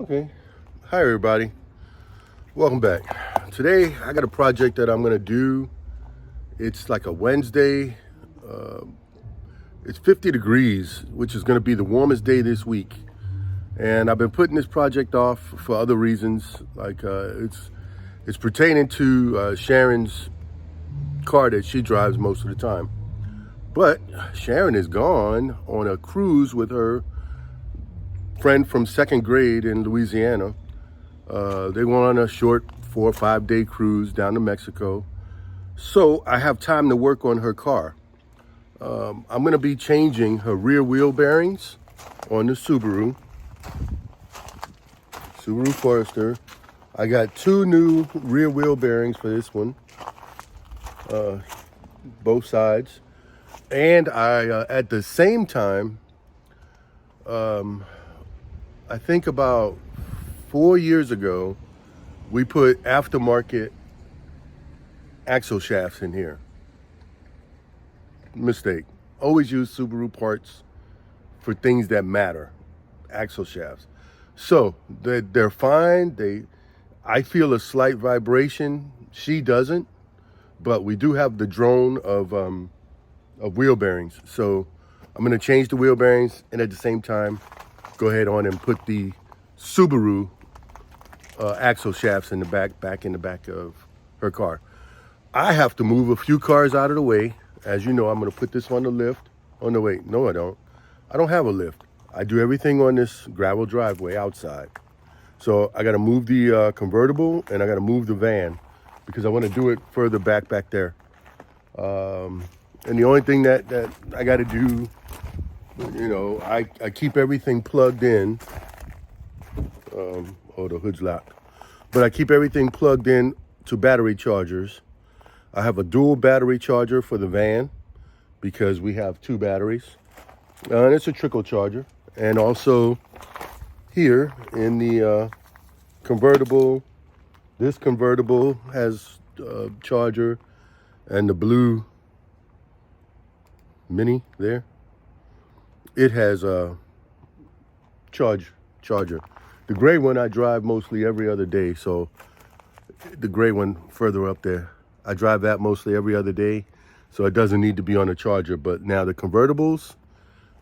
Okay. Hi, everybody. Welcome back. Today, I got a project that I'm going to do. It's like a Wednesday. Uh, it's 50 degrees, which is going to be the warmest day this week. And I've been putting this project off for other reasons. Like it's pertaining to Sharon's car that she drives most of the time. But Sharon is gone on a cruise with her friend from second grade in Louisiana. They went on a short 4 or 5 day cruise down to Mexico. So I have time to work on her car. I'm going to be changing her rear wheel bearings on the Subaru Forester. I got 2 new rear wheel bearings for this one, both sides. And at the same time, I think about 4 years ago, we put aftermarket axle shafts in here. Mistake. Always use Subaru parts for things that matter. Axle shafts. So they're fine. I feel a slight vibration. She doesn't, but we do have the drone of wheel bearings. So I'm going to change the wheel bearings, and at the same time, go ahead on and put the Subaru axle shafts in the back in the back of her car. I have to move a few cars out of the way. As you know, I'm going to put this on the lift. Oh, no, wait. No, I don't. I don't have a lift. I do everything on this gravel driveway outside. So I got to move the convertible, and I got to move the van because I want to do it further back there. And the only thing that I got to do, I keep everything plugged in. Oh, the hood's locked. But I keep everything plugged in to battery chargers. I have a dual battery charger for the van because we have 2 batteries. And it's a trickle charger. And also here in the convertible, this convertible has a charger, and the blue Mini there, it has a charger. The gray one I drive mostly every other day, so the gray one further up there, I drive that mostly every other day, so it doesn't need to be on a charger. But now the convertibles,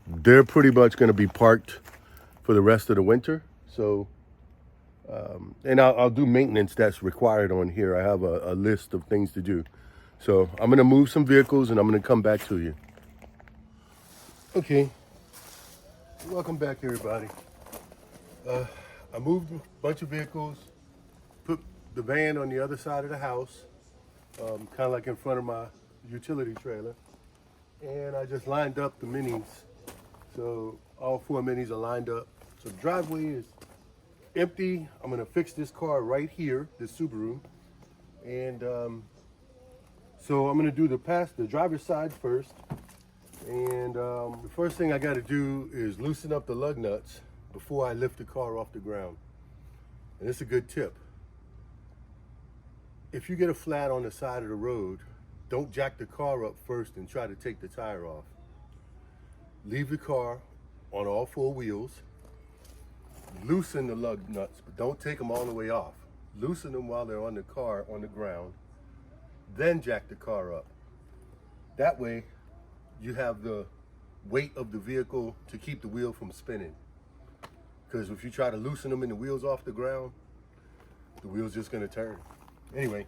they're pretty much going to be parked for the rest of the winter. So, and I'll do maintenance that's required on here. I have a list of things to do. So I'm going to move some vehicles, and I'm going to come back to you. Okay, welcome back, everybody. I moved a bunch of vehicles, put the van on the other side of the house, kind of like in front of my utility trailer. And I just lined up the minis. So all 4 minis are lined up. So the driveway is empty. I'm gonna fix this car right here, this Subaru. And so I'm gonna do the driver's side first. And the first thing I gotta do is loosen up the lug nuts before I lift the car off the ground. And it's a good tip. If you get a flat on the side of the road, don't jack the car up first and try to take the tire off. Leave the car on all 4 wheels. Loosen the lug nuts, but don't take them all the way off. Loosen them while they're on the car, on the ground. Then jack the car up. That way, you have the weight of the vehicle to keep the wheel from spinning. Because if you try to loosen them and the wheels off the ground, the wheel's just going to turn. Anyway,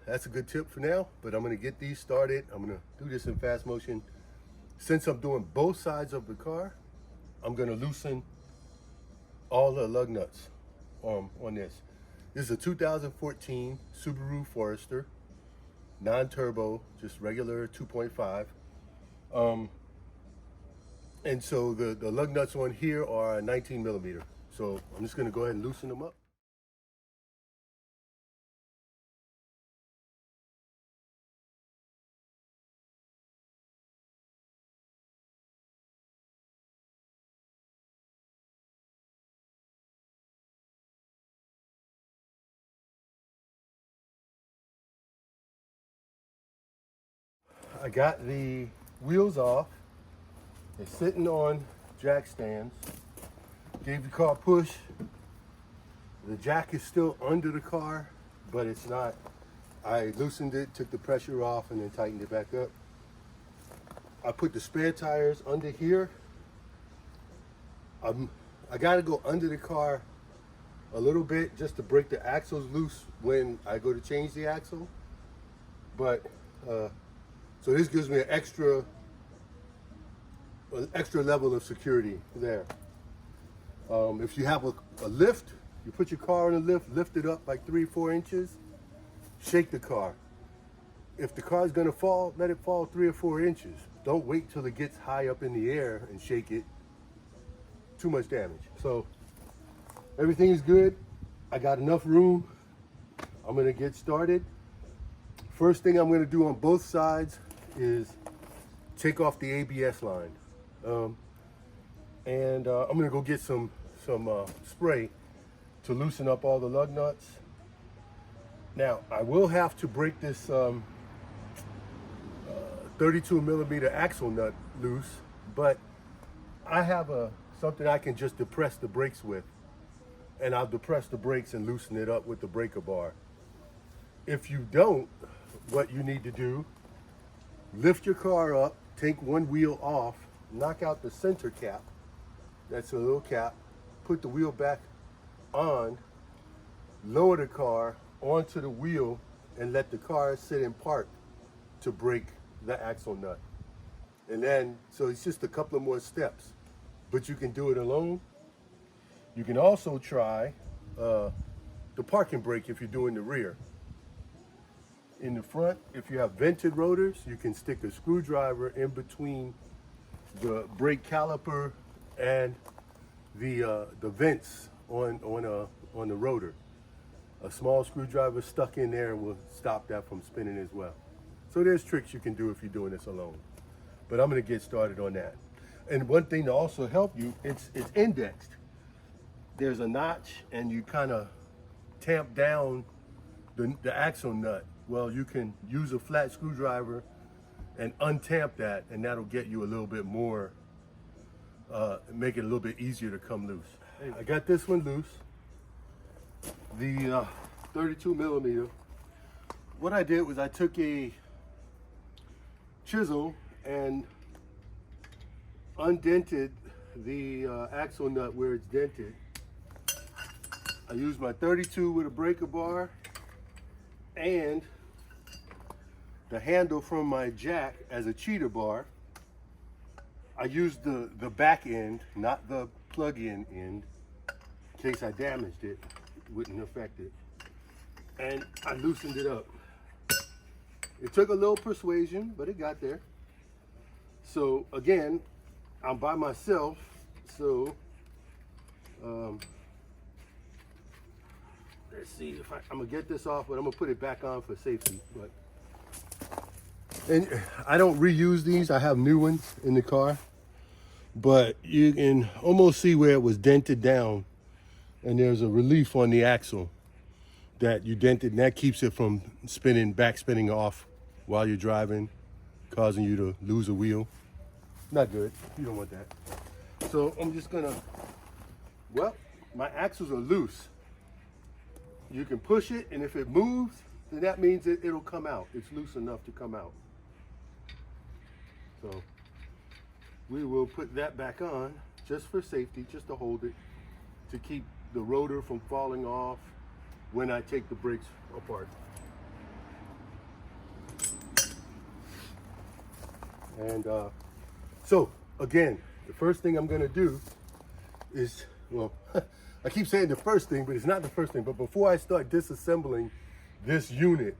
that's a good tip for now, but I'm going to get these started. I'm going to do this in fast motion. Since I'm doing both sides of the car, I'm going to loosen all the lug nuts on this. This is a 2014 Subaru Forester, non-turbo, just regular 2.5. And so the lug nuts on here are 19 millimeter. So I'm just going to go ahead and loosen them up. I got the wheels off. They're sitting on jack stands. gave the car a push. The jack is still under the car, but it's not. I loosened it, took the pressure off, and then tightened it back up. I put the spare tires under here. I gotta go under the car a little bit just to break the axles loose when I go to change the axle. But so this gives me an extra level of security there. If you have a lift, you put your car in a lift, lift it up like 3-4 inches, shake the car. If the car is gonna fall, let it fall 3 or 4 inches. Don't wait till it gets high up in the air and shake it. Too much damage. So everything is good. I got enough room. I'm gonna get started. First thing I'm gonna do on both sides is take off the ABS line. I'm gonna go get some spray to loosen up all the lug nuts. Now, I will have to break this 32 millimeter axle nut loose, but I have something I can just depress the brakes with, and I'll depress the brakes and loosen it up with the breaker bar. If you don't, what you need to do, lift your car up, take one wheel off, knock out the center cap, that's a little cap, put the wheel back on, lower the car onto the wheel, and let the car sit in park to break the axle nut. And then, so it's just a couple of more steps, but you can do it alone. You can also try the parking brake if you're doing the rear. In the front, if you have vented rotors, you can stick a screwdriver in between the brake caliper and the vents on the rotor. A small screwdriver stuck in there will stop that from spinning as well. So there's tricks you can do if you're doing this alone. But I'm gonna get started on that. And one thing to also help you, it's indexed. There's a notch and you kind of tamp down the axle nut. Well, you can use a flat screwdriver and untamp that, and that'll get you a little bit more, make it a little bit easier to come loose. I got this one loose, the 32 millimeter. What I did was I took a chisel and undented the axle nut where it's dented. I used my 32 with a breaker bar and the handle from my jack as a cheater bar. I used the back end, not the plug-in end, in case I damaged it, wouldn't affect it. And I loosened it up. It took a little persuasion, but it got there. So again, I'm by myself, so let's see if I'm gonna get this off, but I'm gonna put it back on for safety. And I don't reuse these. I have new ones in the car, but you can almost see where it was dented down, and there's a relief on the axle that you dented, and that keeps it from back spinning off while you're driving, causing you to lose a wheel. Not good. You don't want that. So I'm just gonna, well, my axles are loose. You can push it, and if it moves, then that means it'll come out. It's loose enough to come out. So we will put that back on just for safety, just to hold it, to keep the rotor from falling off when I take the brakes apart. And so again, the first thing I'm gonna do is, well, I keep saying the first thing, but it's not the first thing. But before I start disassembling this unit,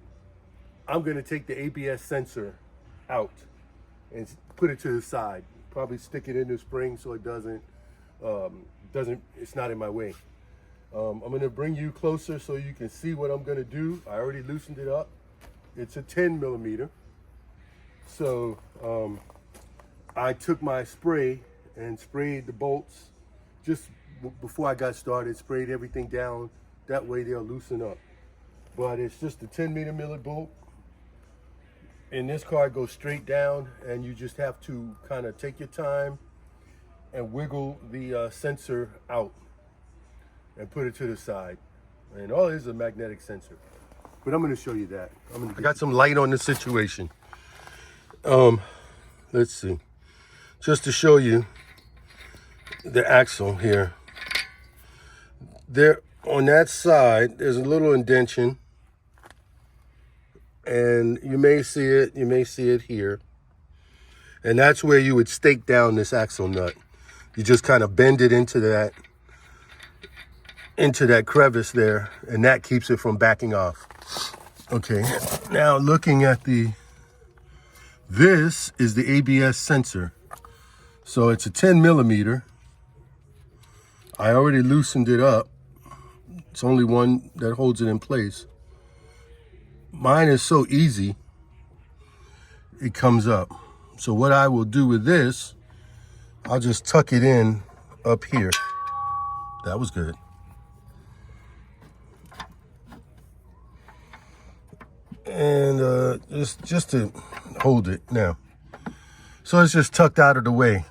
I'm gonna take the ABS sensor out and put it to the side. Probably stick it in the spring so it it's not in my way. I'm gonna bring you closer so you can see what I'm gonna do. I already loosened it up. It's a 10 millimeter. So I took my spray and sprayed the bolts just before I got started, sprayed everything down. That way they'll loosen up. But it's just a 10 millimeter bolt. In this car, it goes straight down, and you just have to kind of take your time and wiggle the sensor out and put it to the side. And all it is a magnetic sensor. But I'm going to show you that. I got some light on the situation. Let's see. Just to show you the axle here. There on that side, there's a little indentation. And you may see it here. And that's where you would stake down this axle nut. You just kind of bend it into that crevice there, and that keeps it from backing off. Okay, now looking at this is the ABS sensor. So it's a 10 millimeter. I already loosened it up. It's only one that holds it in place. Mine is so easy, it comes up. So what I will do with this, I'll just tuck it in up here. That was good. And just to hold it now. So it's just tucked out of the way.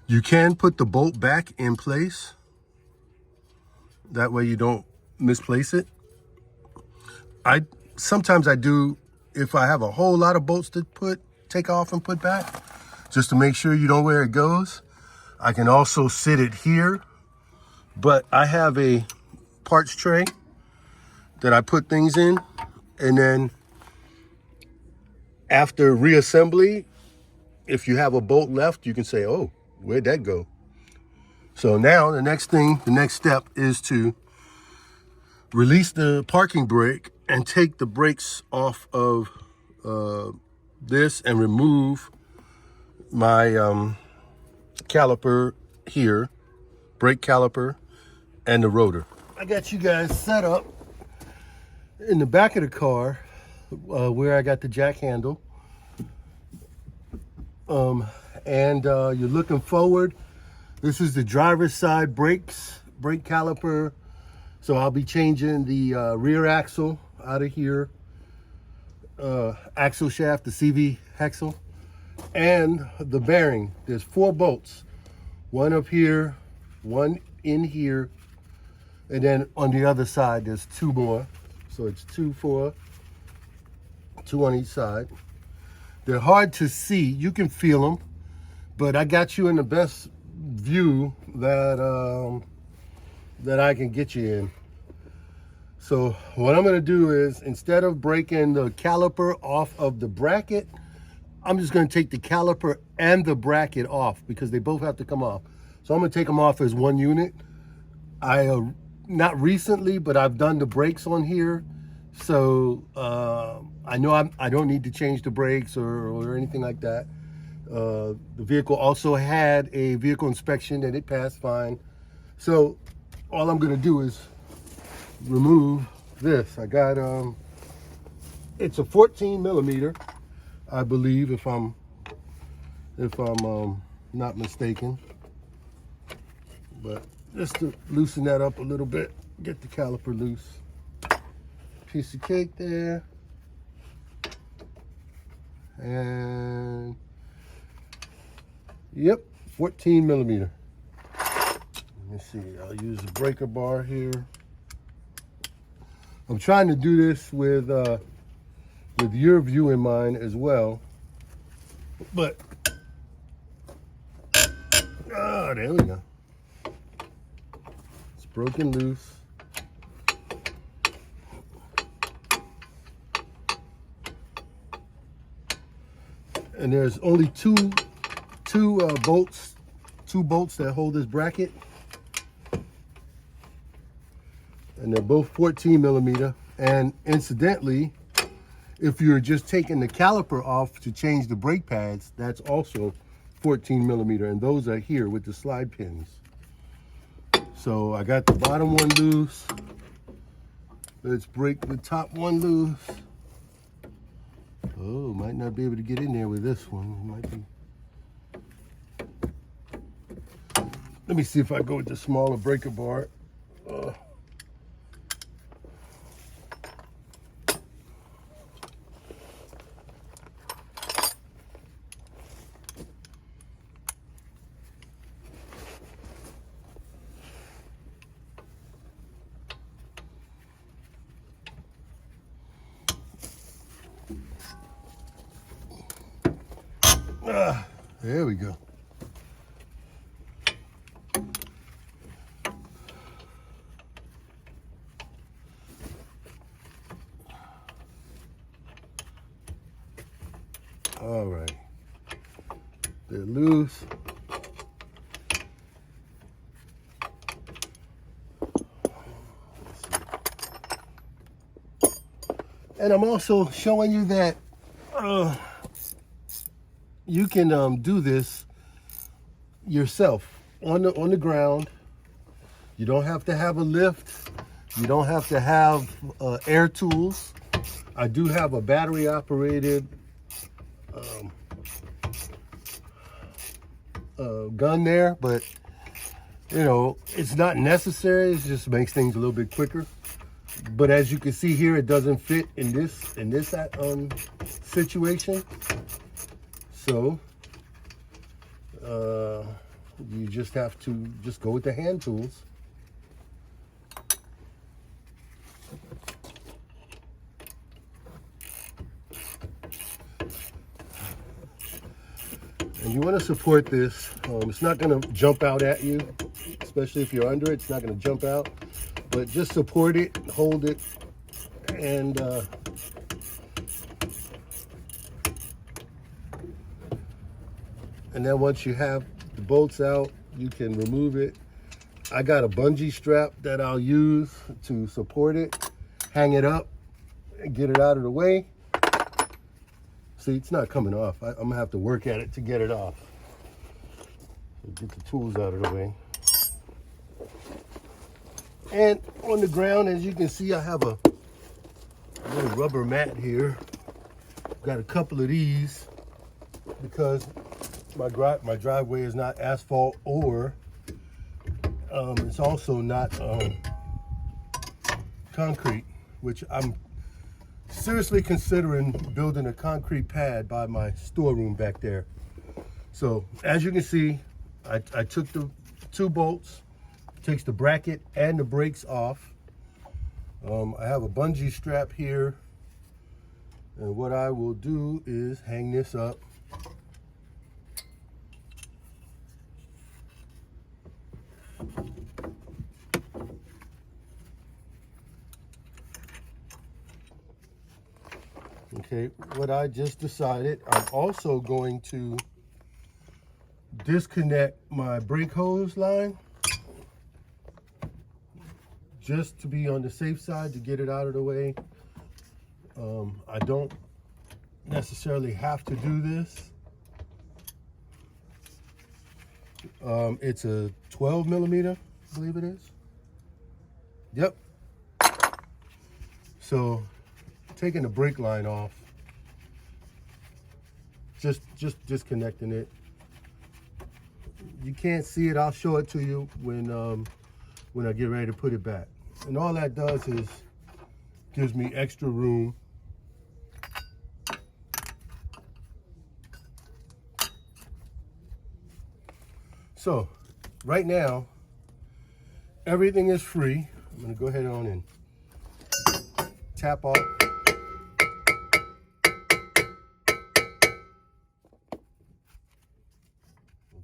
You can put the bolt back in place. That way you don't misplace it. Sometimes I do, if I have a whole lot of bolts to take off and put back, just to make sure you know where it goes. I can also sit it here, but I have a parts tray that I put things in, and then after reassembly, if you have a bolt left, you can say, oh, where'd that go? So now the next step is to release the parking brake and take the brakes off of this and remove my caliper here, brake caliper, and the rotor. I got you guys set up in the back of the car where I got the jack handle. And you're looking forward. This is the driver's side brake caliper. So I'll be changing the rear axle out of here, axle shaft, the CV axle, and the bearing. There's 4 bolts, one up here, one in here, and then on the other side there's 2 more. So it's 2 on each side. They're hard to see. You can feel them, but I got you in the best view that I can get you in. So what I'm going to do is, instead of breaking the caliper off of the bracket, I'm just going to take the caliper and the bracket off because they both have to come off. So I'm going to take them off as one unit. Not recently, but I've done the brakes on here. So I know I don't need to change the brakes or anything like that. The vehicle also had a vehicle inspection and it passed fine. So all I'm going to do is remove this. I got it's a 14 millimeter, I believe, if I'm not mistaken. But just to loosen that up a little bit, get the caliper loose. Piece of cake there. And yep, 14 millimeter. Let me see, I'll use the breaker bar here. I'm trying to do this with your view in mind as well. But, there we go. It's broken loose. And there's only two bolts that hold this bracket. And they're both 14 millimeter. And incidentally, if you're just taking the caliper off to change the brake pads, that's also 14 millimeter. And those are here with the slide pins. So I got the bottom one loose. Let's break the top one loose. Oh, might not be able to get in there with this one. It might be. Let me see if I go with the smaller breaker bar. There we go. All right, they're loose. And I'm also showing you that you can do this yourself on the ground. You don't have to have a lift. You don't have to have air tools. I do have a battery operated gun there, but you know, it's not necessary. It just makes things a little bit quicker. But as you can see here, it doesn't fit in this situation. So you just have to just go with the hand tools. And you want to support this. It's not going to jump out at you, especially if you're under it. It's not going to jump out. But just support it, hold it, and then once you have the bolts out, you can remove it. I got a bungee strap that I'll use to support it, hang it up, and get it out of the way. See, it's not coming off. I'm gonna have to work at it to get it off. Get the tools out of the way. And on the ground, as you can see, I have a little rubber mat here. Got a couple of these because my driveway is not asphalt, or it's also not concrete, which I'm seriously considering building a concrete pad by my storeroom back there. So as you can see, I took the 2 bolts, takes the bracket and the brakes off. I have a bungee strap here, and what I will do is hang this up. Okay, what I just decided, I'm also going to disconnect my brake hose line, just to be on the safe side, to get it out of the way. I don't necessarily have to do this. It's a 12 millimeter, I believe it is. Yep. So taking the brake line off, just disconnecting it. You can't see it. I'll show it to you when I get ready to put it back. And all that does is gives me extra room. So right now, everything is free. I'm gonna go ahead on and tap off.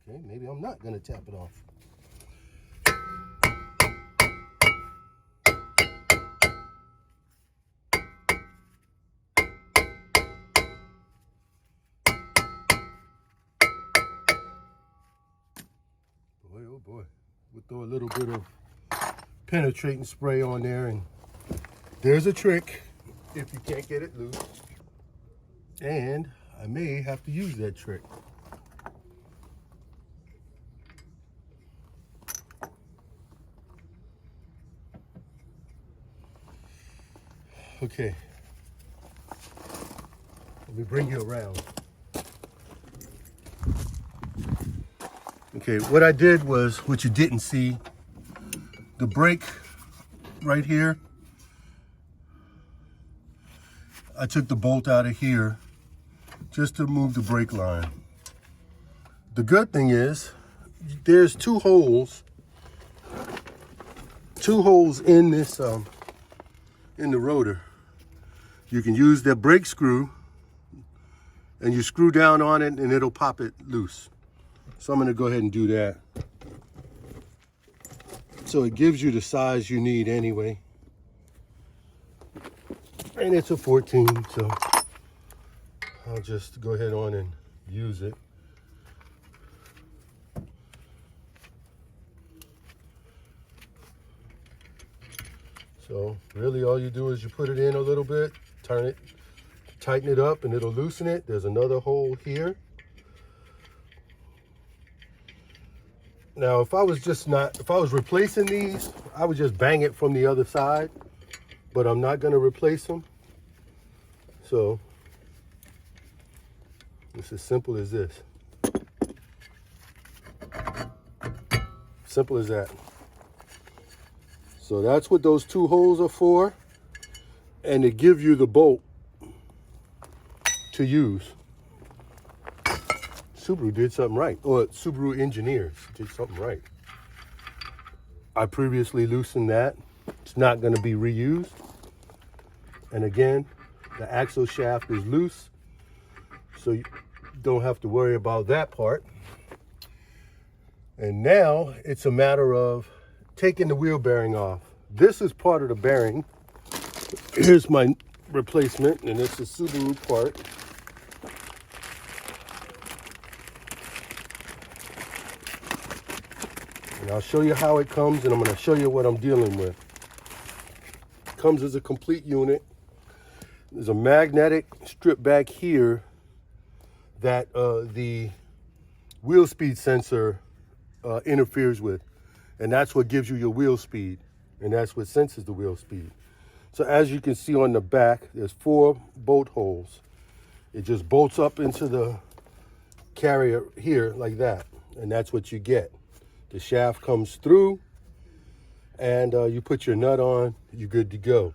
Okay, maybe I'm not gonna tap it off. Boy, oh boy. We'll throw a little bit of penetrating spray on there, and there's a trick if you can't get it loose. And I may have to use that trick. Okay, let me bring you around. Okay, what I did was, what you didn't see, the brake right here, I took the bolt out of here just to move the brake line. The good thing is, there's 2 holes in this, in the rotor. You can use the brake screw and you screw down on it and it'll pop it loose. So I'm going to go ahead and do that. So it gives you the size you need anyway. And it's a 14, so I'll just go ahead on and use it. So really all you do is you put it in a little bit, turn it, tighten it up, and it'll loosen it. There's another hole here. Now, if I was replacing these, I would just bang it from the other side, but I'm not gonna replace them. So it's as simple as this. Simple as that. So that's what those two holes are for, and to give you the bolt to use. Subaru did something right, or Subaru engineers did something right. I previously loosened that. It's not going to be reused. And again, the axle shaft is loose, so you don't have to worry about that part. And now it's a matter of taking the wheel bearing off. This is part of the bearing. Here's my replacement, and it's a Subaru part. And I'll show you how it comes, and I'm going to show you what I'm dealing with. It comes as a complete unit. There's a magnetic strip back here that the wheel speed sensor interferes with. And that's what gives you your wheel speed. And that's what senses the wheel speed. So as you can see on the back, there's 4 bolt holes. It just bolts up into the carrier here like that. And that's what you get. The shaft comes through, and you put your nut on, you're good to go.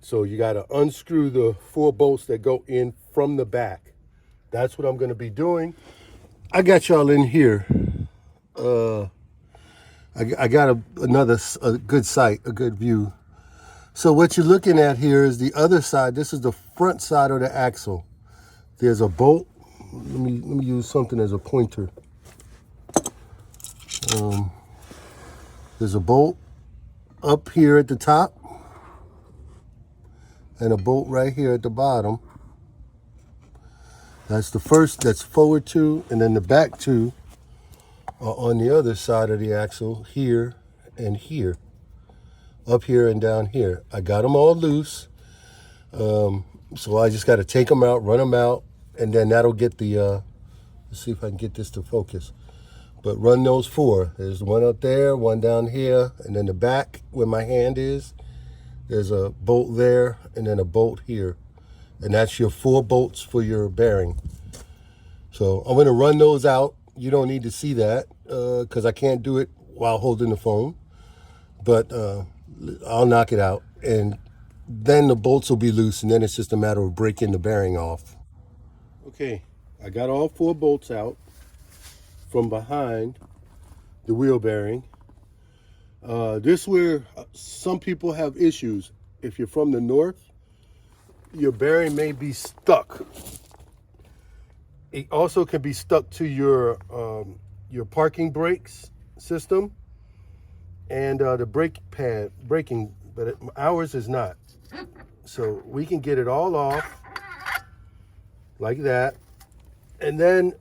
So you got to unscrew the 4 bolts that go in from the back. That's what I'm going to be doing. I got y'all in here. I got a good sight, a good view. So what you're looking at here is the other side. This is the front side of the axle. There's a bolt. Let me use something as a pointer. There's a bolt up here at the top and a bolt right here at the bottom. That's the first, that's forward 2, and then the back 2 are on the other side of the axle, here and here, up here and down here. I got them all loose, so I just got to take them out, run them out, and then that'll get the, let's see if I can get this to focus. But run those 4. There's one up there, one down here, and then the back where my hand is, there's a bolt there, and then a bolt here. And that's your 4 bolts for your bearing. So I'm going to run those out. You don't need to see that because I can't do it while holding the phone. But I'll knock it out. And then the bolts will be loose, and then it's just a matter of breaking the bearing off. Okay, I got all 4 bolts out from behind the wheel bearing. This is where some people have issues. If you're from the north, your bearing may be stuck. It also can be stuck to your parking brakes system and the brake pad braking, but ours is not. So we can get it all off like that, and then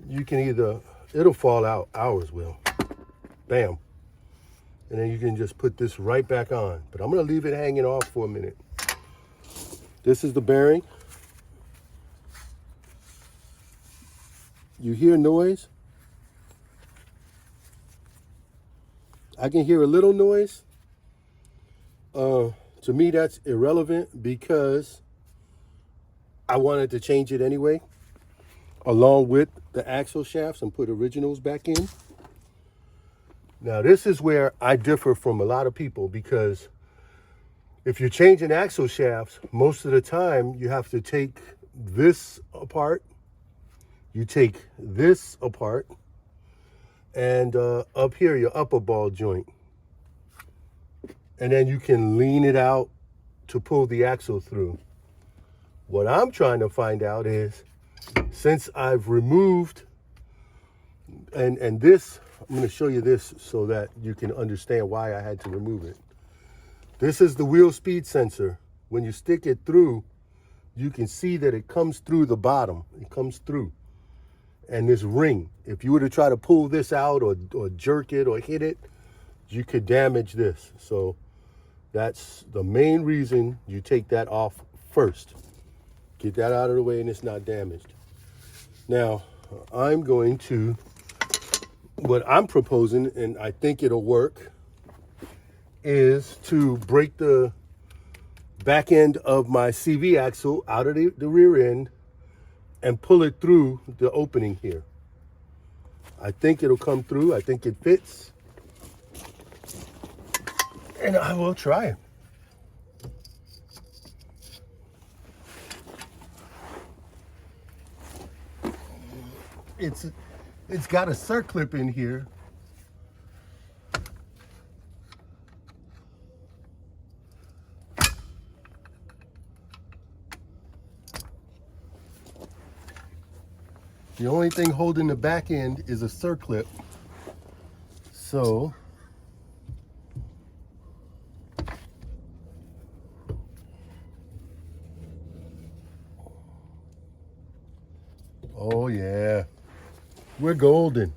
you can it'll fall out, ours will. Bam. And then you can just put this right back on. But I'm gonna leave it hanging off for a minute. This is the bearing. You hear noise? I can hear a little noise. To me, that's irrelevant because I wanted to change it anyway, along with the axle shafts, and put originals back in. Now, this is where I differ from a lot of people, because if you're changing axle shafts, most of the time you have to take this apart, you take this apart, and up here, your upper ball joint. And then you can lean it out to pull the axle through. What I'm trying to find out is, since I've removed, and this, I'm going to show you this so that you can understand why I had to remove it. This is the wheel speed sensor. When you stick it through, you can see that it comes through the bottom. It comes through. And this ring, if you were to try to pull this out or jerk it or hit it, you could damage this. So that's the main reason you take that off first. Get that out of the way and it's not damaged. Now, I'm going to, what I'm proposing, and I think it'll work, is to break the back end of my CV axle out of the rear end and pull it through the opening here. I think it'll come through. I think it fits. And I will try it. It's got a circlip in here. The only thing holding the back end is a circlip. So oh yeah, we're golden.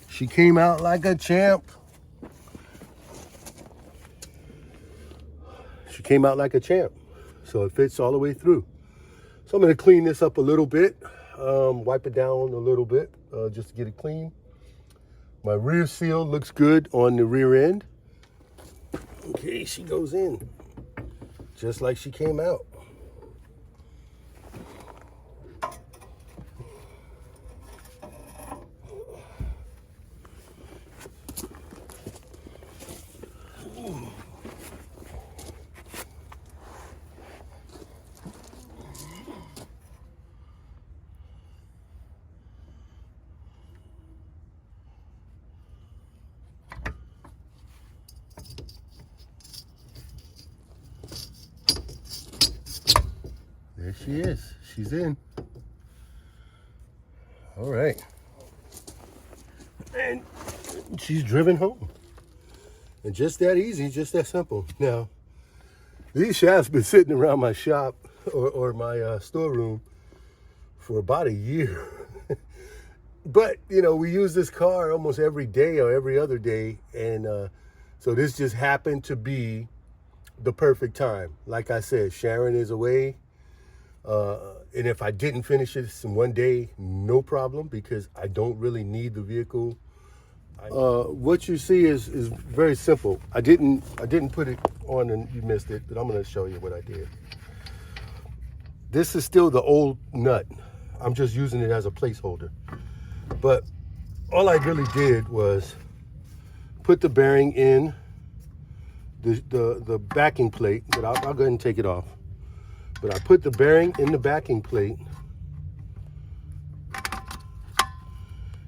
She came out like a champ. She came out like a champ. So it fits all the way through. So I'm going to clean this up a little bit, wipe it down a little bit just to get it clean. My rear seal looks good on the rear end. Okay, she goes in just like she came out. There she is. She's in. All right. And she's driven home. And just that easy, just that simple. Now, these shafts been sitting around my shop or my storeroom for about a year. But, you know, we use this car almost every day or every other day. And so this just happened to be the perfect time. Like I said, Sharon is away. And if I didn't finish this in one day, no problem, because I don't really need the vehicle. What you see is very simple. I didn't put it on and you missed it, but I'm going to show you what I did. This is still the old nut. I'm just using it as a placeholder. But all I really did was put the bearing in the backing plate, but I'll go ahead and take it off. But I put the bearing in the backing plate,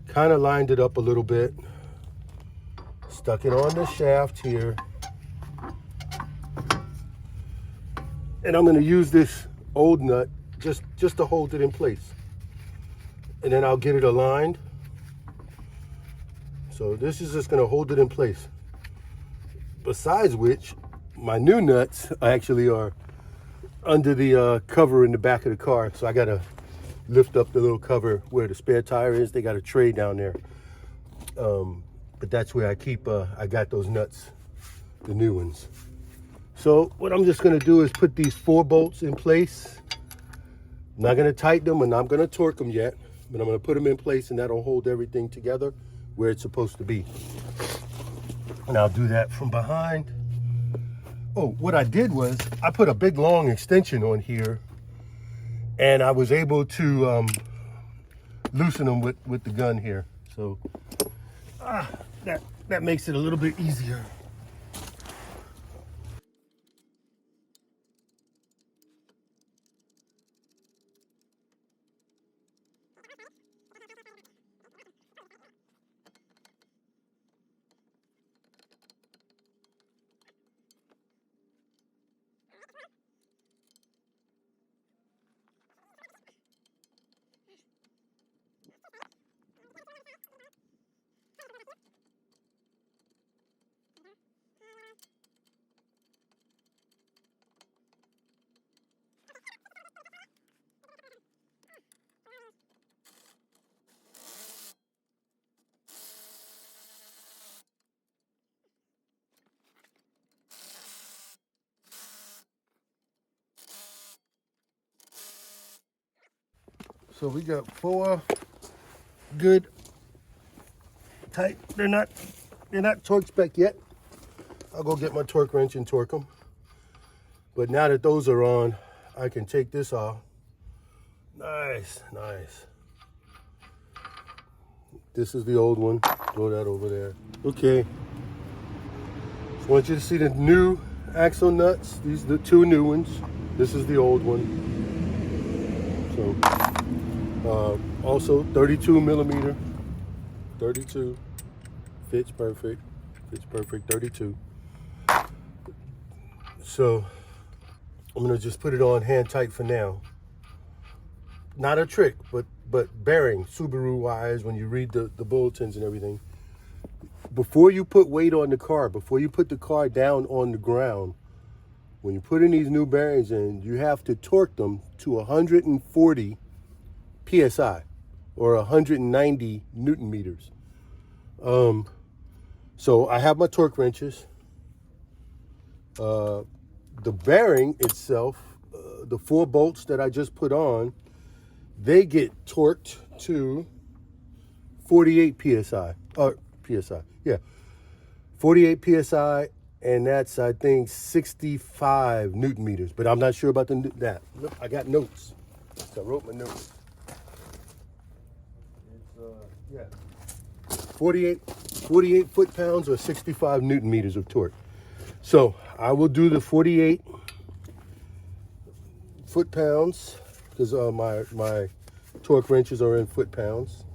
kind of lined it up a little bit, stuck it on the shaft here, and I'm going to use this old nut just to hold it in place. And then I'll get it aligned. So this is just going to hold it in place. Besides which, my new nuts actually are under the cover in the back of the car. So I got to lift up the little cover where the spare tire is. They got a tray down there. But that's where I keep, I got those nuts, the new ones. So what I'm just going to do is put these 4 bolts in place. I'm not going to tighten them and I'm going to torque them yet, but I'm going to put them in place, and that'll hold everything together where it's supposed to be. And I'll do that from behind. Oh, what I did was I put a big long extension on here, and I was able to loosen them with the gun here. So that makes it a little bit easier. So we got 4 good tight. They're not torque spec yet. I'll go get my torque wrench and torque them. But now that those are on, I can take this off. Nice, nice. This is the old one. Throw that over there. Okay. So I want you to see the new axle nuts. These are the 2 new ones. This is the old one. So, also 32 millimeter. 32. Fits perfect. Fits perfect. 32. So, I'm gonna just put it on hand tight for now. Not a trick, but bearing, Subaru wise, when you read the bulletins and everything. Before you put weight on the car, before you put the car down on the ground, when you put in these new bearings in, you have to torque them to 140 PSI or 190 Newton meters. So I have my torque wrenches. The bearing itself, the 4 bolts that I just put on, they get torqued to 48 PSI, or PSI, yeah. 48 PSI, and that's, I think, 65 Newton meters, but I'm not sure about that. Look, I got notes. So I wrote my notes. It's, yeah, 48 foot-pounds or 65 Newton meters of torque. So I will do the 48 foot-pounds, because my torque wrenches are in foot-pounds.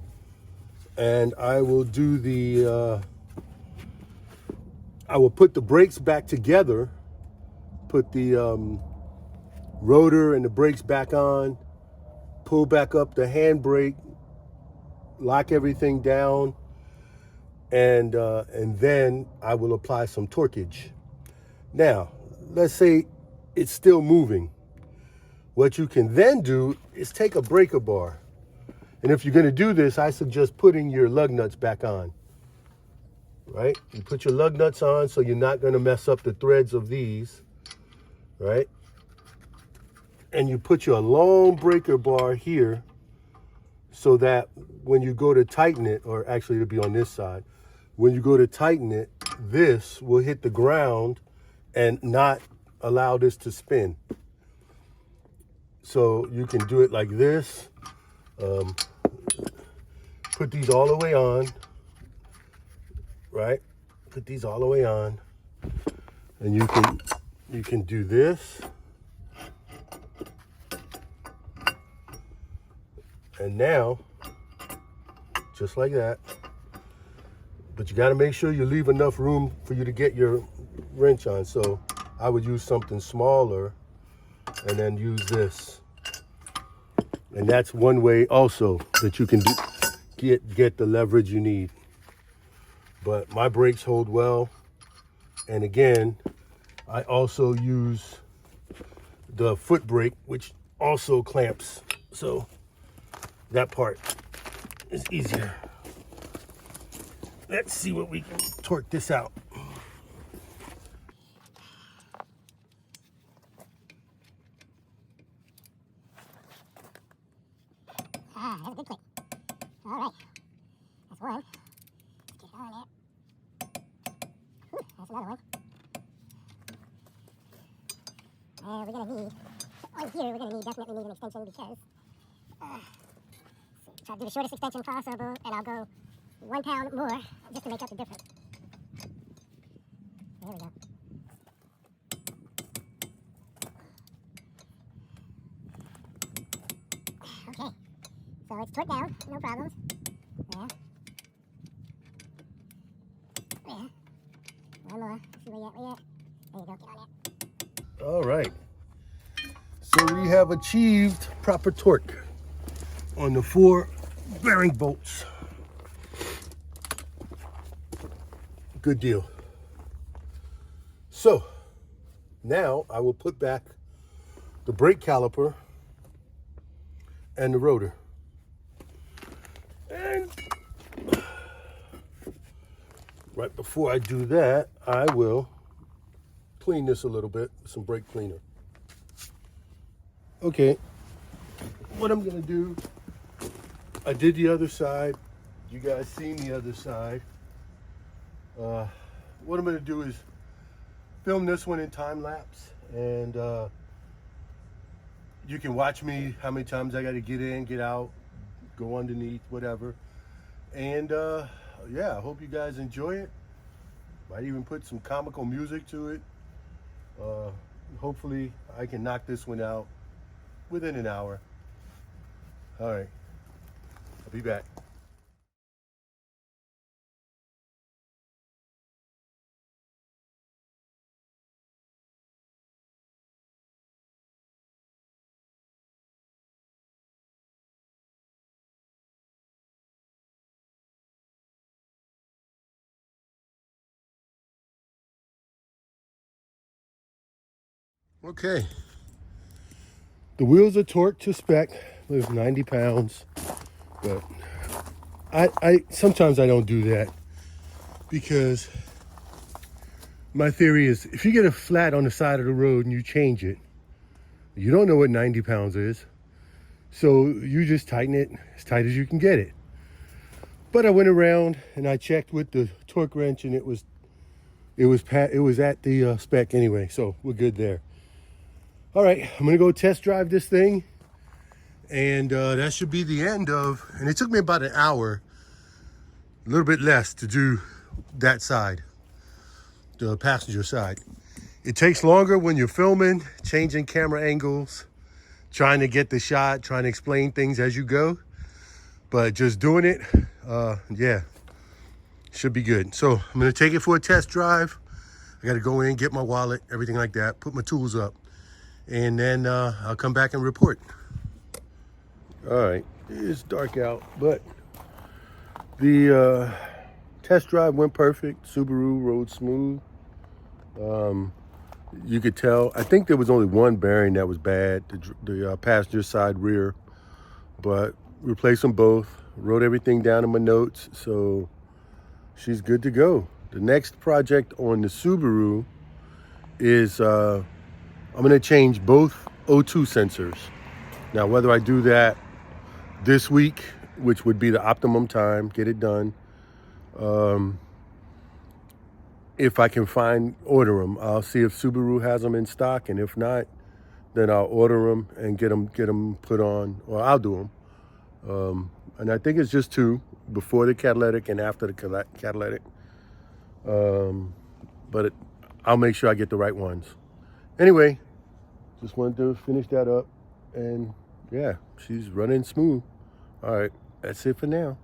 And I will do the, I will put the brakes back together, put the rotor and the brakes back on, pull back up the handbrake, lock everything down, and then I will apply some torquage. Now, let's say it's still moving. What you can then do is take a breaker bar. And if you're gonna do this, I suggest putting your lug nuts back on, right? You put your lug nuts on so you're not gonna mess up the threads of these, right? And you put your long breaker bar here so that when you go to tighten it, or actually it'll be on this side, when you go to tighten it, this will hit the ground and not allow this to spin. So you can do it like this. Put these all the way on, right? Put these all the way on, and you can do this, and now, just like that. But you got to make sure you leave enough room for you to get your wrench on. So I would use something smaller, and then use this. And that's one way also that you can get the leverage you need. But my brakes hold well. And again, I also use the foot brake, which also clamps. So that part is easier. Let's see what we can torque this out. Ah, that's a good click. All right. That's one. Let's get it on there. Whew, that's another one. And we're going to need, on here, we're going to definitely need an extension because try to do the shortest extension possible, and I'll go 1 pound more just to make up the difference. There we go. Okay. So it's torqued down, no problems. Yeah. Yeah. One more. See where you at, There you go, get on there. All right. So we have achieved proper torque on the 4 bearing bolts. Good deal. So now I will put back the brake caliper and the rotor. And right before I do that, I will clean this a little bit with some brake cleaner. Okay, what I'm gonna do I did the other side. You guys seen the other side. What I'm gonna do is film this one in time lapse, and you can watch me how many times I got to get in, get out, go underneath, whatever. And yeah, I hope you guys enjoy it. Might even put some comical music to it. Hopefully I can knock this one out within an hour. All right, I'll be back. Okay, the wheels are torqued to spec. There's 90 pounds, but I sometimes I don't do that because my theory is if you get a flat on the side of the road and you change it, you don't know what 90 pounds is. So you just tighten it as tight as you can get it. But I went around and I checked with the torque wrench, and it was at the spec anyway, so we're good there. All right, I'm gonna go test drive this thing, and that should be the end of. And it took me about an hour, a little bit less, to do that side, the passenger side. It takes longer when you're filming, changing camera angles, trying to get the shot, trying to explain things as you go. But just doing it, yeah, should be good. So I'm gonna take it for a test drive. I gotta go in, get my wallet, everything like that, put my tools up, and then I'll come back and report. All right, it's dark out, but the test drive went perfect. Subaru rode smooth. You could tell, I think there was only one bearing that was bad, the passenger side rear, but replaced them both, wrote everything down in my notes, so she's good to go. The next project on the Subaru is I'm gonna change both O2 sensors. Now, whether I do that this week, which would be the optimum time, get it done, if I can order them, I'll see if Subaru has them in stock, and if not, then I'll order them and get them put on, or I'll do them. And I think it's just two, before the catalytic and after the catalytic. But I'll make sure I get the right ones. Anyway, just wanted to finish that up, and yeah, she's running smooth. All right, that's it for now.